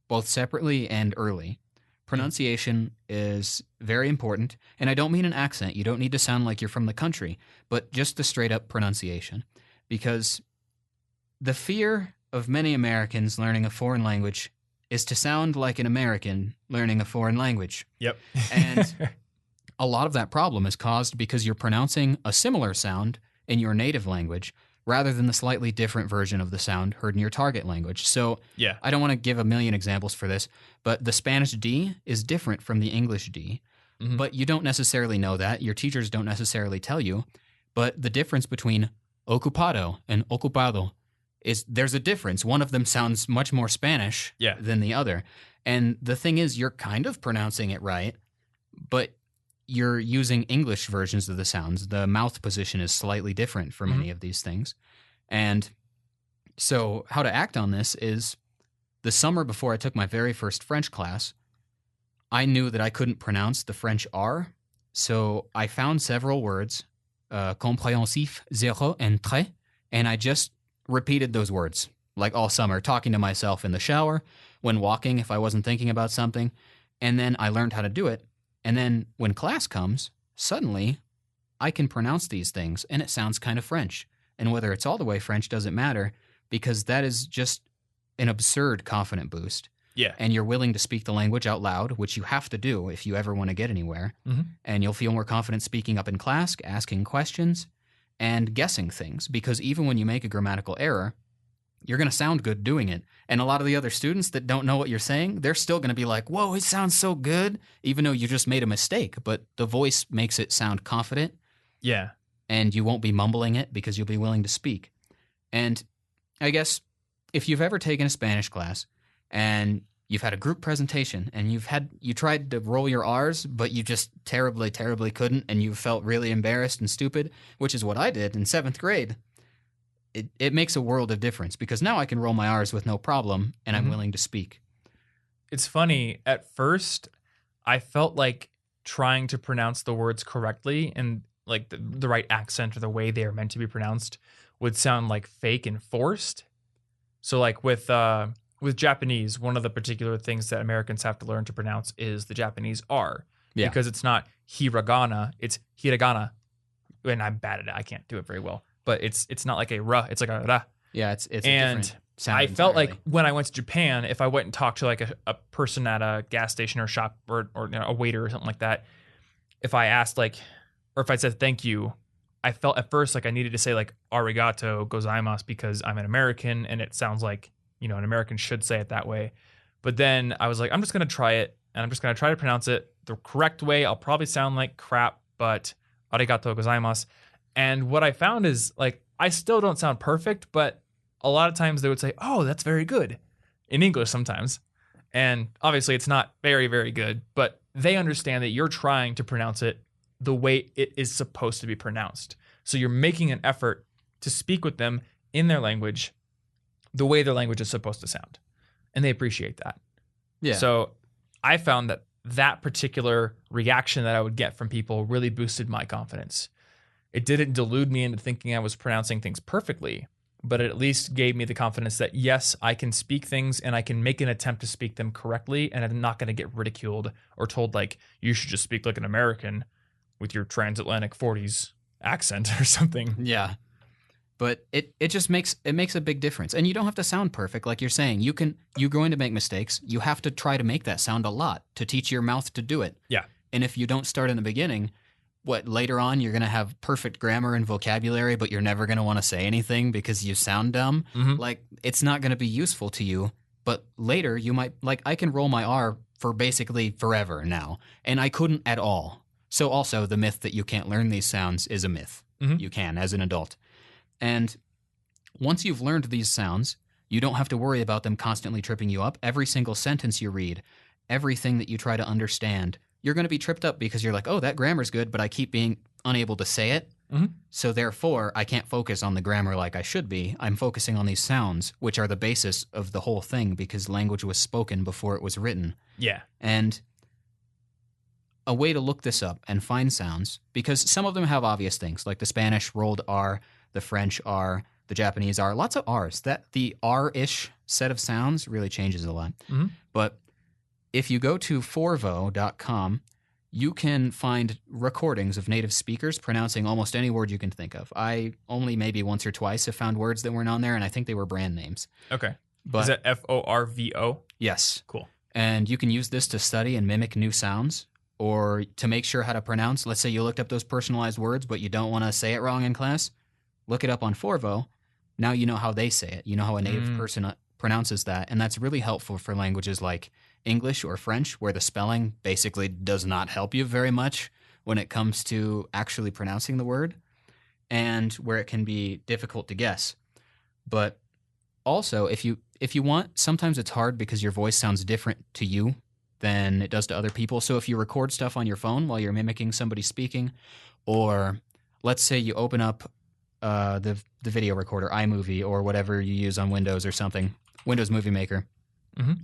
both separately and early. Pronunciation is very important, and I don't mean an accent. You don't need to sound like you're from the country, but just the straight-up pronunciation, because the fear of many Americans learning a foreign language is to sound like an American learning a foreign language. Yep. And a lot of that problem is caused because you're pronouncing a similar sound in your native language rather than the slightly different version of the sound heard in your target language. So I don't want to give a million examples for this, but the Spanish D is different from the English D. But you don't necessarily know that. Your teachers don't necessarily tell you. But the difference between ocupado and ocupado is there's a difference. One of them sounds much more Spanish than the other. And the thing is, you're kind of pronouncing it right, but you're using English versions of the sounds. The mouth position is slightly different for many of these things. And so how to act on this is the summer before I took my very first French class, I knew that I couldn't pronounce the French R. So I found several words compréhensif, zéro, and très. And I just repeated those words like all summer, talking to myself in the shower, when walking if I wasn't thinking about something. And then I learned how to do it. And then when class comes, suddenly I can pronounce these things and it sounds kind of French. And whether it's all the way French doesn't matter because that is just an absurd confident boost. Yeah. And you're willing to speak the language out loud, which you have to do if you ever want to get anywhere. Mm-hmm. And you'll feel more confident speaking up in class, asking questions, and guessing things. Because even when you make a grammatical error, you're going to sound good doing it. And a lot of the other students that don't know what you're saying, they're still going to be like, whoa, it sounds so good, even though you just made a mistake. But the voice makes it sound confident. Yeah. And you won't be mumbling it because you'll be willing to speak. And I guess if you've ever taken a Spanish class and you've had a group presentation and you tried to roll your R's, but you just terribly, terribly couldn't, and you felt really embarrassed and stupid, which is what I did in 7th grade. It makes a world of difference because now I can roll my R's with no problem and I'm willing to speak. It's funny. At first, I felt like trying to pronounce the words correctly and like the right accent or the way they are meant to be pronounced would sound like fake and forced. So like with Japanese, one of the particular things that Americans have to learn to pronounce is the Japanese R. Yeah. Because it's not hiragana, it's hiragana. And I'm bad at it. I can't do it very well. But it's not like a ra, it's like a ra. Yeah, it's a and different sound I felt entirely. like when I went to Japan, if I went and talked to like a person at a gas station or shop or a waiter or something like that, if I asked like, or if I said thank you, I felt at first like I needed to say like arigato gozaimasu because I'm an American and it sounds like, an American should say it that way. But then I was like, I'm just going to try it and I'm just going to try to pronounce it the correct way. I'll probably sound like crap, but arigato gozaimasu. And what I found is like, I still don't sound perfect, but a lot of times they would say, oh, that's very good in English sometimes. And obviously it's not very, very good, but they understand that you're trying to pronounce it the way it is supposed to be pronounced. So you're making an effort to speak with them in their language, the way their language is supposed to sound. And they appreciate that. Yeah. So I found that particular reaction that I would get from people really boosted my confidence. It didn't delude me into thinking I was pronouncing things perfectly, but it at least gave me the confidence that, yes, I can speak things and I can make an attempt to speak them correctly, and I'm not going to get ridiculed or told, like, you should just speak like an American with your transatlantic 40s accent or something. Yeah. But it just makes a big difference. And you don't have to sound perfect, like you're saying. You're going to make mistakes. You have to try to make that sound a lot to teach your mouth to do it. Yeah. And if you don't start in the beginning, later on you're going to have perfect grammar and vocabulary, but you're never going to want to say anything because you sound dumb. Mm-hmm. Like, it's not going to be useful to you. But later you might, like, I can roll my R for basically forever now, and I couldn't at all. So also the myth that you can't learn these sounds is a myth. Mm-hmm. You can as an adult. And once you've learned these sounds, you don't have to worry about them constantly tripping you up. Every single sentence you read, everything that you try to understand, you're going to be tripped up because you're like, oh, that grammar's good, but I keep being unable to say it. Mm-hmm. So therefore, I can't focus on the grammar like I should be. I'm focusing on these sounds, which are the basis of the whole thing because language was spoken before it was written. Yeah. And a way to look this up and find sounds, because some of them have obvious things, like the Spanish rolled R, the French R, the Japanese R, lots of R's. That the R-ish set of sounds really changes a lot. Mm-hmm. But if you go to forvo.com, you can find recordings of native speakers pronouncing almost any word you can think of. I only maybe once or twice have found words that weren't on there, and I think they were brand names. Okay. But, is that Forvo? Yes. Cool. And you can use this to study and mimic new sounds or to make sure how to pronounce. Let's say you looked up those personalized words, but you don't want to say it wrong in class. Look it up on Forvo. Now you know how they say it. You know how a native person pronounces that, and that's really helpful for languages like English or French, where the spelling basically does not help you very much when it comes to actually pronouncing the word, and where it can be difficult to guess. But also, if you want, sometimes it's hard because your voice sounds different to you than it does to other people. So if you record stuff on your phone while you're mimicking somebody speaking, or let's say you open up the video recorder, iMovie, or whatever you use on Windows or something, Windows Movie Maker,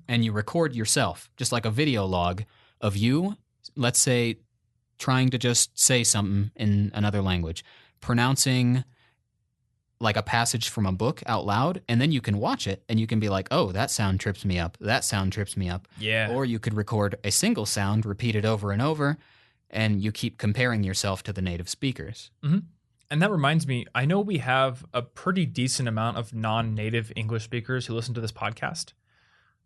and you record yourself, just like a video log of you, let's say, trying to just say something in another language. pronouncing like a passage from a book out loud, and then you can watch it and you can be like, oh, that sound trips me up. That sound trips me up. Yeah. Or you could record a single sound, repeat it over and over, and you keep comparing yourself to the native speakers. Mm-hmm. And that reminds me, I know we have a pretty decent amount of non-native English speakers who listen to this podcast.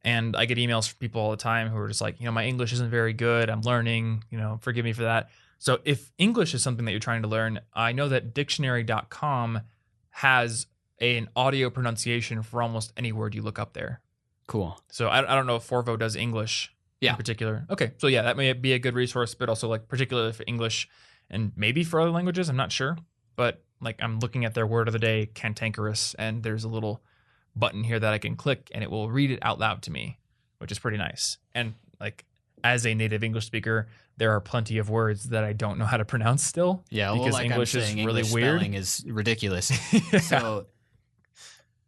And I get emails from people all the time who are just like, my English isn't very good. I'm learning, forgive me for that. So if English is something that you're trying to learn, I know that dictionary.com has an audio pronunciation for almost any word you look up there. Cool. So I don't know if Forvo does English in particular. Okay, so yeah, that may be a good resource, but also like particularly for English and maybe for other languages, I'm not sure. But like I'm looking at their word of the day, cantankerous, and there's a little button here that I can click and it will read it out loud to me, which is pretty nice. And like as a native English speaker, there are plenty of words that I don't know how to pronounce still. Yeah, because like English is really English weird. Spelling is ridiculous. Yeah. So,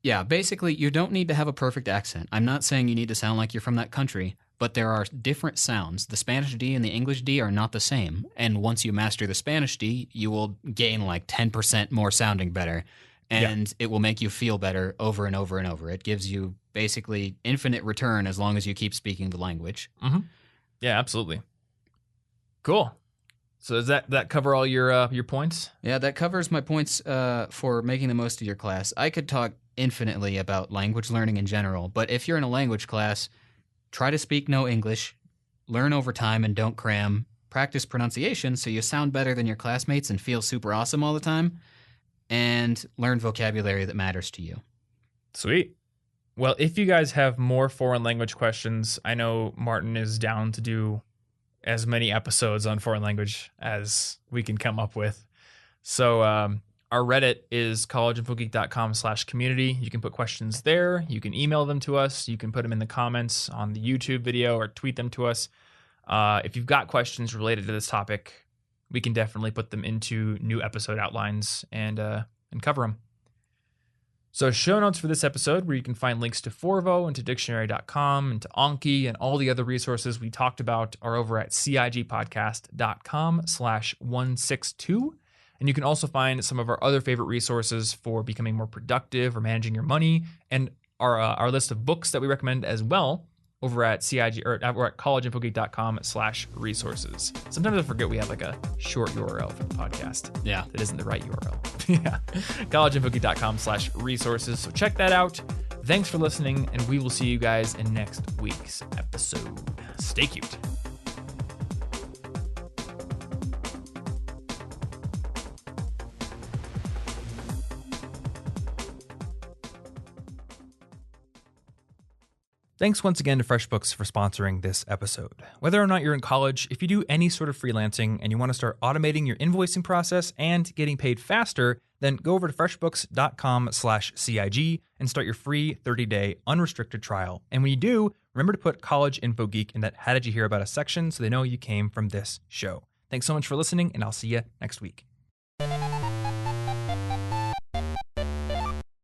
yeah, basically, you don't need to have a perfect accent. I'm not saying you need to sound like you're from that country, but there are different sounds. The Spanish D and the English D are not the same. And once you master the Spanish D, you will gain like 10% more sounding better. And it will make you feel better over and over and over. It gives you basically infinite return as long as you keep speaking the language. Mm-hmm. Yeah, absolutely. Cool. So does that cover all your points? Yeah, that covers my points for making the most of your class. I could talk infinitely about language learning in general, but if you're in a language class, try to speak no English, learn over time and don't cram, practice pronunciation so you sound better than your classmates and feel super awesome all the time, and learn vocabulary that matters to you. Sweet. Well, if you guys have more foreign language questions, I know Martin is down to do as many episodes on foreign language as we can come up with. So our Reddit is collegeinfogeek.com/community. You can put questions there. You can email them to us. You can put them in the comments on the YouTube video or tweet them to us. If you've got questions related to this topic, we can definitely put them into new episode outlines and cover them. So show notes for this episode, where you can find links to Forvo and to dictionary.com and to Anki and all the other resources we talked about, are over at cigpodcast.com/162. And you can also find some of our other favorite resources for becoming more productive or managing your money, and our list of books that we recommend as well over at collegeinfogeek.com/resources. Sometimes I forget we have like a short URL for the podcast. Yeah. That isn't the right URL. Yeah. collegeinfogeek.com/resources. So check that out. Thanks for listening, and we will see you guys in next week's episode. Stay cute. Thanks once again to FreshBooks for sponsoring this episode. Whether or not you're in college, if you do any sort of freelancing and you want to start automating your invoicing process and getting paid faster, then go over to freshbooks.com/CIG and start your free 30-day unrestricted trial. And when you do, remember to put College Info Geek in that How Did You Hear About Us section so they know you came from this show. Thanks so much for listening, and I'll see you next week.